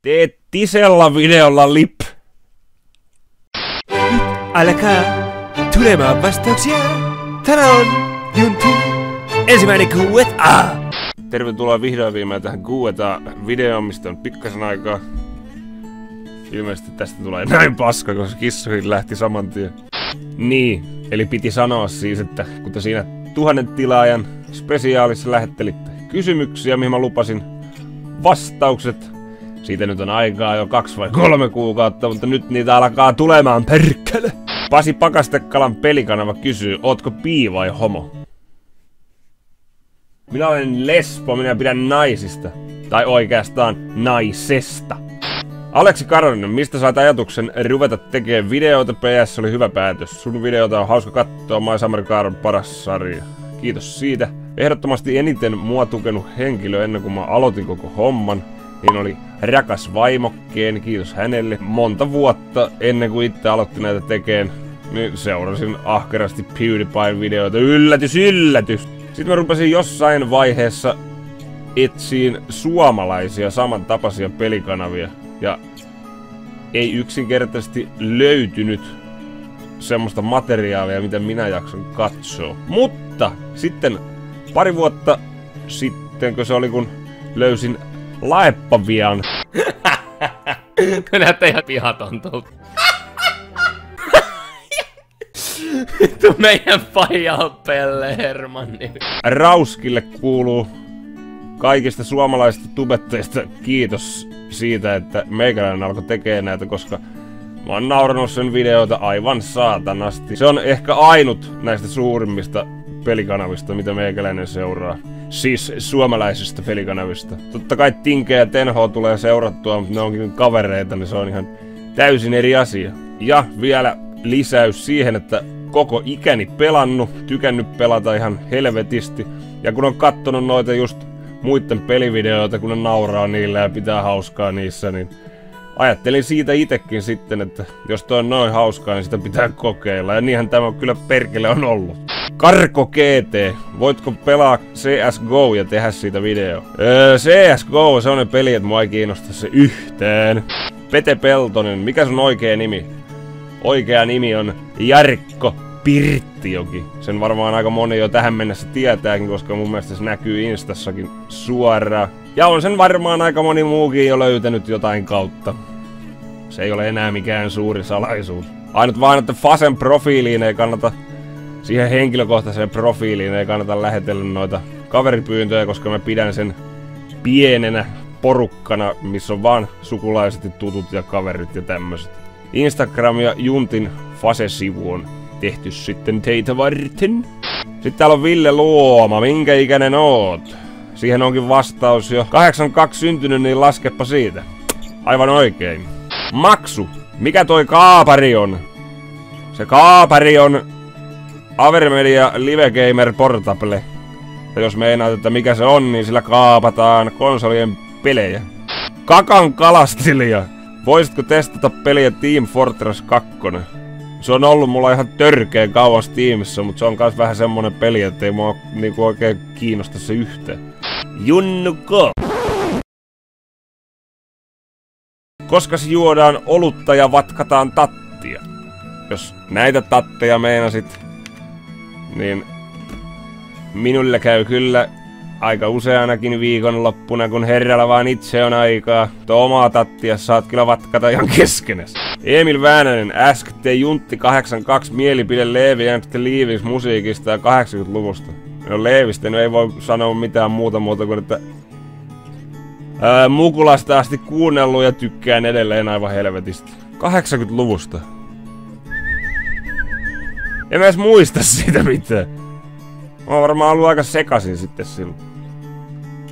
Teettisella videolla lip. Nyt alkaa tulemaan vastauksia. Täällä on Juntti. Ensimmäinen Q&A. Tervetuloa vihdoin viimein tähän Q&A-videoon, mistä on pikkasen aikaa. Ilmeisesti tästä tulee näin paska, koska kissoihin lähti saman tien. Niin, eli piti sanoa siis, että kun te siinä 1000 tilaajan spesiaalissa lähettelitte kysymyksiä, mihin mä lupasin vastaukset. Siitä nyt on aikaa jo 2 vai 3 kuukautta, mutta nyt niitä alkaa tulemaan, perkele! Pasi Pakastekalan pelikanava kysyy, ootko bi vai homo? Minä olen lesbo, minä pidän naisista. Tai oikeastaan naisesta. Aleksi Karonen, mistä sait ajatuksen ruveta tekemään videoita? PS oli hyvä päätös. Sun videota on hauska katsoa, My Summer Car on paras sarja. Kiitos siitä. Ehdottomasti eniten mua tukenut henkilö ennen kuin mä aloitin koko homman, niin oli rakas vaimokkeen, kiitos hänelle. Monta vuotta ennen kuin itse aloitti näitä tekeen, niin seurasin ahkerasti PewDiePien videoita. Yllätys, yllätys! Sitten mä rupesin jossain vaiheessa etsiin suomalaisia samantapaisia pelikanavia. Ja ei yksinkertaisesti löytynyt semmoista materiaalia, mitä minä jaksan katsoa. Mutta sitten pari vuotta sitten, kun se oli kun löysin Laeppavian. Näyttää ihan pihaton tuolta. Vittu meidän faija on Pelle Herman nimi. Rauskille kuuluu kaikista suomalaisista tubettajista kiitos siitä, että meikäläinen alkoi tekemään näitä, koska mä oon nauranut sen videoita aivan saatanasti. Se on ehkä ainut näistä suurimmista pelikanavista, mitä meikäläinen seuraa. Siis suomalaisista pelikanavista. Totta kai Tinke ja Tenho tulee seurattua, mutta ne onkin kavereita, niin se on ihan täysin eri asia. Ja vielä lisäys siihen, että koko ikäni pelannut, tykännyt pelata ihan helvetisti. Ja kun on kattonut noita just muiden pelivideoita, kun ne nauraa niillä ja pitää hauskaa niissä, niin ajattelin siitä itekin sitten, että jos toi on noin hauskaa, niin sitä pitää kokeilla. Ja niinhän tämä kyllä perkele on ollut. Karko GT, voitko pelaa CSGO ja tehdä siitä video? CSGO on sellainen peli, että mua ei kiinnosta se yhtään. Pete Peltonen, mikä sun oikea nimi? Oikea nimi on Jarkko Pirttijoki. Sen varmaan aika moni jo tähän mennessä tietääkin, koska mun mielestä se näkyy Instassakin suoraan. Ja on sen varmaan aika moni muukin jo löytänyt jotain kautta. Se ei ole enää mikään suuri salaisuus. Ainut vaan, että Fasen profiiliin ei kannata, siihen henkilökohtaiseen profiiliin ei kannata lähetellä noita kaveripyyntöjä, koska mä pidän sen pienenä porukkana, missä on vaan sukulaiset ja tutut ja kaverit ja tämmöset. Instagram ja Juntin Fase-sivu on tehty sitten teitä varten. Sitten täällä on Ville Luoma, minkä ikäinen oot? Siihen onkin vastaus jo 82 syntynyt, niin laskeppa siitä. Aivan oikein. Maksu, mikä toi kaapari on? Se kaapari on Avermedia Live Gamer Portable. Ja jos meinaat, että mikä se on, niin sillä kaapataan konsolien pelejä. Kakan kalastelija. Voisitko testata peliä Team Fortress 2? Se on ollut mulla ihan törkeen kauan Steamissa, mutta se on kans vähän semmonen peli, ettei mua niinku oikein kiinnosta se yhtään. Junnuko! Koskas juodaan olutta ja vatkataan tattia? Jos näitä tatteja meinasit, niin minulle käy kyllä aika useanakin viikonloppuna, kun herralla vaan itse on aikaa. Tuo omaa tattia saat kyllä vatkata ihan keskenäs. Emil Väänänen, SKT Juntti 82 mielipide Leevi and the Leavings musiikista ja 80-luvusta. No Leevistä ei voi sanoa mitään muuta kuin, että Mukulasta asti kuunnellut ja tykkään edelleen aivan helvetisti. 80-luvusta. En mä edes muista siitä mitään. Mä oon varmaan ollut aika sekasin sitten silloin.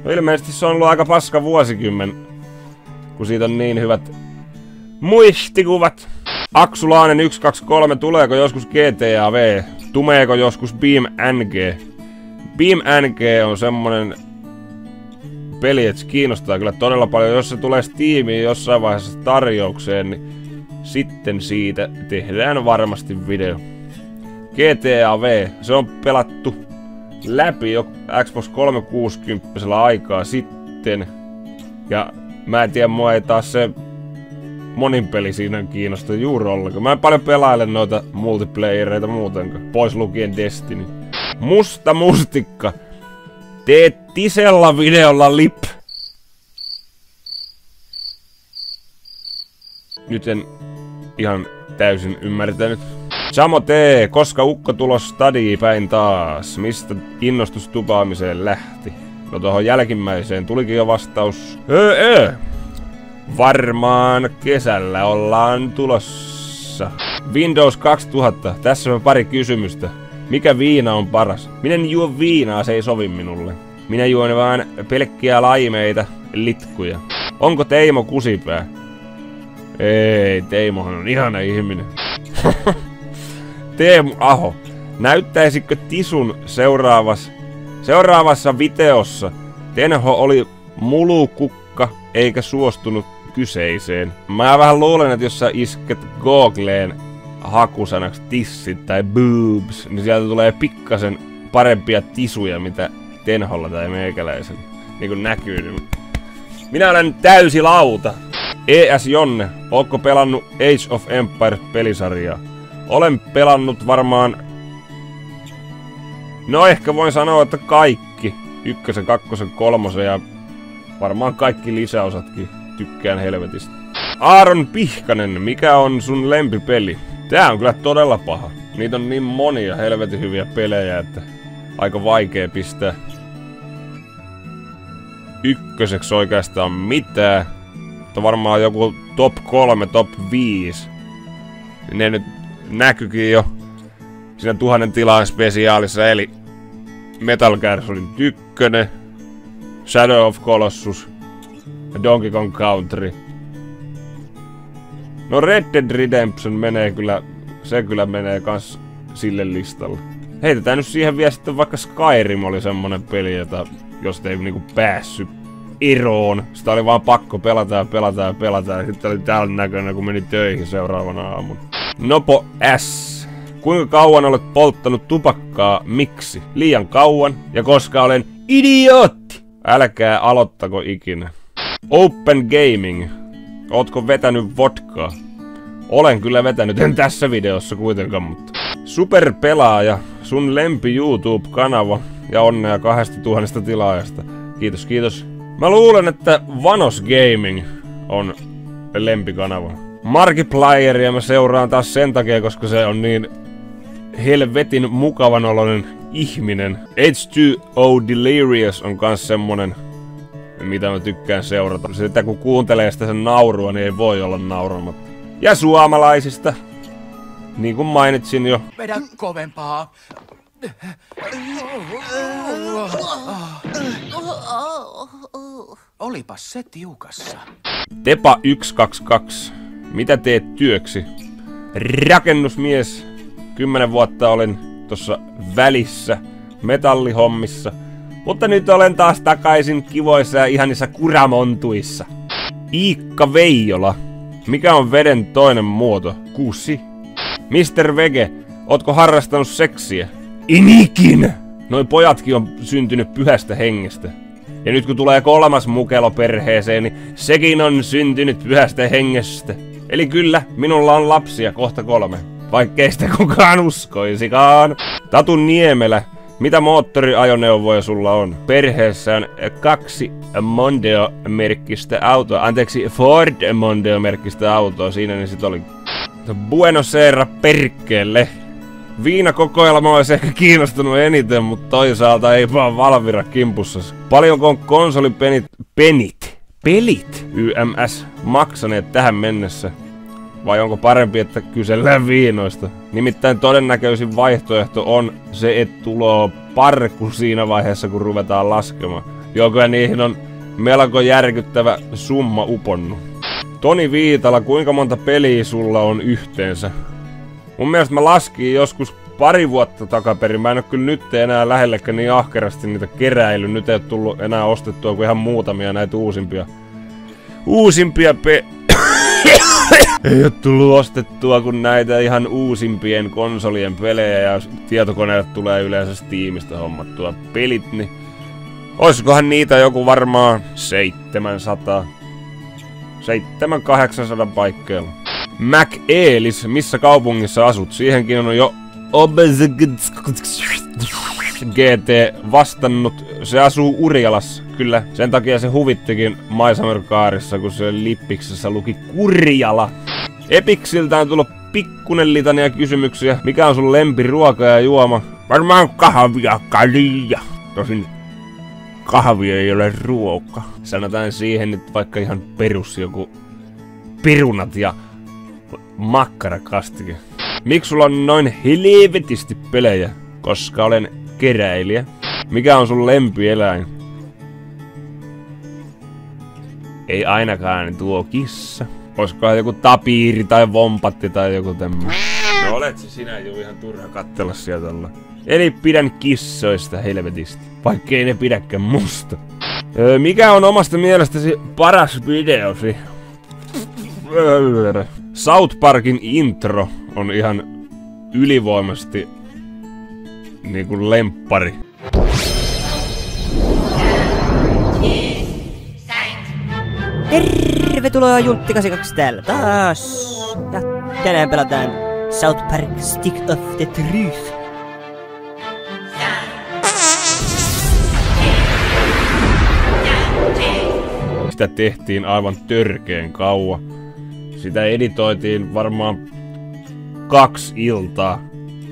No ilmeisesti se on ollut aika paska vuosikymmen, kun siitä on niin hyvät muistikuvat. Aksulaanen 123, tuleeko joskus GTA V? Tumeeko joskus Beam NG? Beam NG on semmonen peli, että se kiinnostaa kyllä todella paljon. Jos se tulee Steamiin jossain vaiheessa tarjoukseen, niin sitten siitä tehdään varmasti video. GTA V, se on pelattu läpi jo Xbox 360 aikaa sitten. Ja mä en tiedä, mua ei taas se monin peli siinä kiinnosta juuri ollenkaan. Mä en paljon pelaile noita multiplayereita muutenkaan, pois lukien Destiny. Musta mustikka. Teet tisella videolla lip. Nyt en ihan täysin ymmärtänyt. Samo T, koska ukko tulos stadii päin taas? Mistä innostus tupaamiseen lähti? No tohon jälkimmäiseen tulikin jo vastaus. Varmaan kesällä ollaan tulossa. Windows 2000, tässä on pari kysymystä. Mikä viina on paras? Minä en juo viinaa, se ei sovi minulle. Minä juon vaan pelkkiä laimeita, litkuja. Onko Teimo kusipää? Ei, Teimohan on ihana ihminen. Teemu Aho, näyttäisikö Tisun seuraavassa videossa? Tenho oli mulukukka eikä suostunut kyseiseen. Mä vähän luulen, että jos sä isket Googleen hakusanaksi tissit tai boobs, niin sieltä tulee pikkasen parempia tisuja, mitä Tenholla tai meikäläisellä. Niin kuin näkyy. Minä olen täysi lauta. ES Jonne, ootko pelannut Age of Empires pelisarjaa? Olen pelannut varmaan... No ehkä voin sanoa, että kaikki. 1, 2, 3 ja varmaan kaikki lisäosatkin. Tykkään helvetistä. Aaron Pihkanen, mikä on sun lempipeli? Tää on kyllä todella paha. Niitä on niin monia helvetin hyviä pelejä, että aika vaikea pistää ykköseksi oikeastaan mitään. Mutta varmaan joku top 3, top 5. Ne nyt näkyykin jo siinä 1000 tilan spesiaalissa, eli Metal Gear Solid 1, Shadow of Colossus ja Donkey Kong Country. No Red Dead Redemption menee kyllä, se kyllä menee kans sille listalle. Heitetään nyt siihen vielä sitten vaikka Skyrim oli semmonen peli, josta ei niinku päässyt eroon. Sitä oli vaan pakko pelata ja sitten oli tällä näköinen, kun meni töihin seuraavana aamuna. Nopo S. Kuinka kauan olet polttanut tupakkaa? Miksi? Liian kauan ja koska olen idiootti. Älkää aloittako ikinä. Open Gaming. Ootko vetänyt vodkaa? Olen kyllä vetänyt, en tässä videossa kuitenkaan, mutta... Superpelaaja, sun lempi YouTube-kanava ja onnea 2000 tilaajasta. Kiitos, kiitos. Mä luulen, että Vanos Gaming on lempikanava. Markiplieria mä seuraan taas sen takia, koska se on niin helvetin mukavanoloinen ihminen. H2O Delirious on kans semmonen, mitä mä tykkään seurata. Sitä kun kuuntelee sitä sen naurua, niin ei voi olla nauramatta. Ja suomalaisista, niin kuin mainitsin jo. Vedä kovempaa. Olipas se tiukassa. Tepa 122. Mitä teet työksi? Rakennusmies. 10 vuotta olen tossa välissä metallihommissa. Mutta nyt olen taas takaisin kivoissa ja ihanissa kuramontuissa. Iikka Veijola. Mikä on veden toinen muoto? Kusi. Mr. Vege, ootko harrastanut seksiä? Inikin! Noin pojatkin on syntynyt pyhästä hengestä. Ja nyt kun tulee 3. mukelo perheeseen, niin sekin on syntynyt pyhästä hengestä. Eli kyllä, minulla on lapsia kohta 3. Vaikkei sitä kukaan uskoisikaan. Tatu Niemelä, mitä moottoriajoneuvoja sulla on? Perheessä on 2 Mondeo-merkkistä autoa. Anteeksi, Ford Mondeo-merkkistä autoa. Siinä ne sit oli. Buenos Aires perkkeelle. Viinakokoelma olisi ehkä kiinnostunut eniten, mutta toisaalta ei vaan Valvira kimpussa. Paljonko on pelit YMS maksaneet tähän mennessä? Vai onko parempi, että kysellään viinoista? Nimittäin todennäköisin vaihtoehto on se, että tuloo parku siinä vaiheessa, kun ruvetaan laskemaan. Joka niihin on melko järkyttävä summa uponnut. Toni Viitala, kuinka monta peliä sulla on yhteensä? Mun mielestä mä laskin joskus 2 vuotta takaperin. Mä en oo kyllä nyt enää lähellekään niin ahkerasti niitä keräily. Nyt ei oo tullut enää ostettua kuin ihan muutamia näitä uusimpia ei oo tullut ostettua kuin näitä ihan uusimpien konsolien pelejä ja tietokoneelle tulee yleensä Steamista hommattua pelit, niin oiskohan niitä joku varmaan 700. 700-800 paikkeilla. McElis, missä kaupungissa asut? Siihenkin on jo GT vastannut. Se asuu Urjalassa, kyllä. Sen takia se huvittikin Maisamerkaarissa, kun se lippiksessä luki Kurjala. Epiksiltä on tullut pikkunen litania kysymyksiä. Mikä on sun lempiruoka ja juoma? Varmaan kahvia, kalia. Tosin kahvi ei ole ruoka. Sanotaan siihen nyt vaikka ihan perus joku perunat ja makkarakastike. Miksi sulla on noin helvetisti pelejä? Koska olen keräilijä. Mikä on sun lempieläin? Ei ainakaan tuo kissa. Olisikohan joku tapiiri tai vompatti tai joku tämmönen. No olet se sinä jo ihan turha kattella sieltä olla. Eli pidän kissoista helvetisti. Vaikkei ne pidäkään musta. Mikä on omasta mielestäsi paras videosi? South Parkin intro on ihan ylivoimasti niinku lemppari. Tervetuloa Juntti82 täällä taas. Ja tänään pelataan South Park Stick of the Truth. Sitä tehtiin aivan törkeen kauan. Sitä editoitiin varmaan 2 iltaa.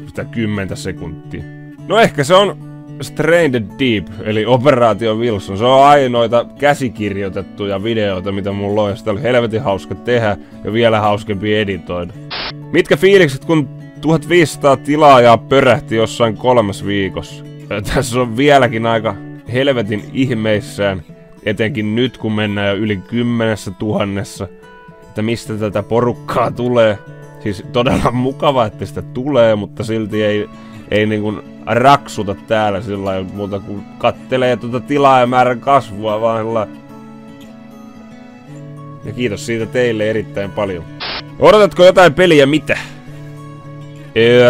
Sitä 10 sekuntia. No ehkä se on Stranded Deep, eli Operaatio Wilson. Se on ainoita käsikirjoitettuja videoita, mitä mulla on. Sitä oli helvetin hauska tehdä ja vielä hauskempi editoida. Mitkä fiilikset, kun 1500 tilaajaa pörähti jossain 3 viikossa? Tässä on vieläkin aika helvetin ihmeissään. Etenkin nyt, kun mennään jo yli 10 000. Että mistä tätä porukkaa tulee. Siis todella mukava, että sitä tulee, mutta silti ei niin kuin raksuta täällä sillä lailla muuta kuin kattelee tuota tilaajamäärän kasvua vaan. Ja kiitos siitä teille erittäin paljon. Odotatko jotain peliä mitä?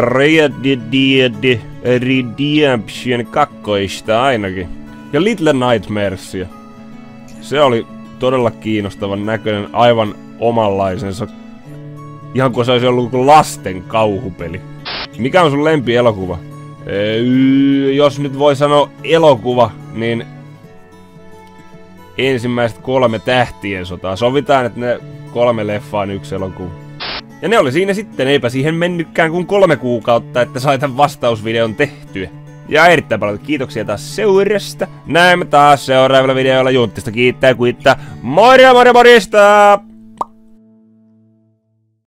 Red Dead Redemption 2 ainakin. Ja Little Nightmaresia. Se oli todella kiinnostavan näköinen, aivan omanlaisensa. Ihan kuin se olisi ollut lasten kauhupeli. Mikä on sun lempielokuva? Jos nyt voi sanoa elokuva, niin ensimmäiset 3 Tähtien sotaa. Sovitaan, että ne 3 leffaa on 1 elokuva. Ja ne oli siinä sitten, eipä siihen mennytkään kuin 3 kuukautta, että sai tämän vastausvideon tehtyä. Ja erittäin paljon kiitoksia taas seurasta. Näemme taas seuraavilla videoilla. Junttista kiittää ja kuittaa. Morjesta!